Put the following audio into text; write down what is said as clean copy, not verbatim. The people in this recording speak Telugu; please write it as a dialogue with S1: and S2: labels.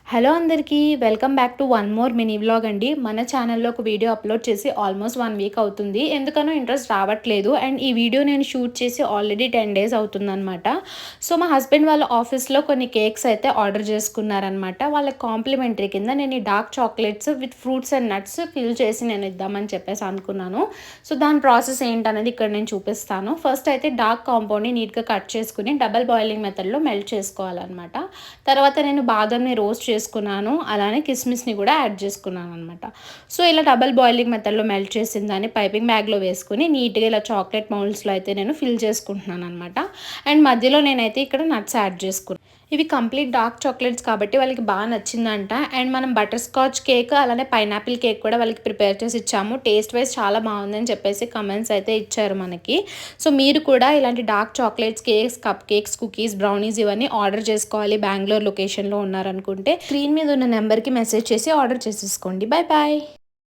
S1: హలో అందరికీ welcome back to one more mini vlog అండి. మన ఛానల్లో ఒక వీడియో అప్లోడ్ చేసి ఆల్మోస్ట్ 1 వీక్ అవుతుంది. ఎందుకనో ఇంట్రెస్ట్ రావట్లేదు. అండ్ ఈ వీడియో నేను షూట్ చేసి ఆల్రెడీ 10 డేస్ అవుతుందన్నమాట. సో మా హస్బెండ్ వాళ్ళ ఆఫీస్లో కొన్ని కేక్స్ అయితే ఆర్డర్ చేసుకున్నారనమాట. వాళ్ళకి కాంప్లిమెంటరీ కింద నేను ఈ dark chocolates with fruits and nuts fill చేసి నేను ఇద్దామని చెప్పేసి అనుకున్నాను. సో దాని ప్రాసెస్ ఏంటనేది ఇక్కడ నేను చూపిస్తాను. ఫస్ట్ అయితే డార్క్ కాంపౌండ్ని నీట్గా కట్ చేసుకుని డబల్ బాయిలింగ్ మెథడ్లో మెల్ట్ చేసుకోవాలన్నమాట. తర్వాత నేను బాదంని రోస్ట్ చేసుకున్నాను, అలానే కిస్మిస్ని కూడా యాడ్ చేసుకున్నాను అనమాట. సో ఇలా డబల్ బాయిలింగ్ మెథడ్లో మెల్ట్ చేసిన దాన్ని పైపింగ్ బ్యాగ్లో వేసుకుని నీట్గా ఇలా చాక్లెట్ మౌల్డ్స్లో అయితే నేను ఫిల్ చేసుకుంటున్నాను అనమాట. అండ్ మధ్యలో నేనైతే ఇక్కడ నట్స్ యాడ్ చేసుకున్నాను. ఇవి కంప్లీట్ డార్క్ చాక్లెట్స్ కాబట్టి వాళ్ళకి బాగా నచ్చిందంట. అండ్ మనం బటర్ స్కాచ్ కేక్ అలానే పైనాపిల్ కేక్ కూడా వాళ్ళకి ప్రిపేర్ చేసి ఇచ్చాము. టేస్ట్ వైజ్ చాలా బాగుందని చెప్పేసి కమెంట్స్ అయితే ఇచ్చారు మనకి. సో మీరు కూడా ఇలాంటి dark chocolates, cakes, cup cakes, cookies, brownies ఇవన్నీ ఆర్డర్ చేసుకోవాలి బెంగళూరు లొకేషన్లో ఉన్నారనుకుంటే స్క్రీన్ మీద ఉన్న నెంబర్కి మెసేజ్ చేసి ఆర్డర్ చేసేసుకోండి. Bye bye.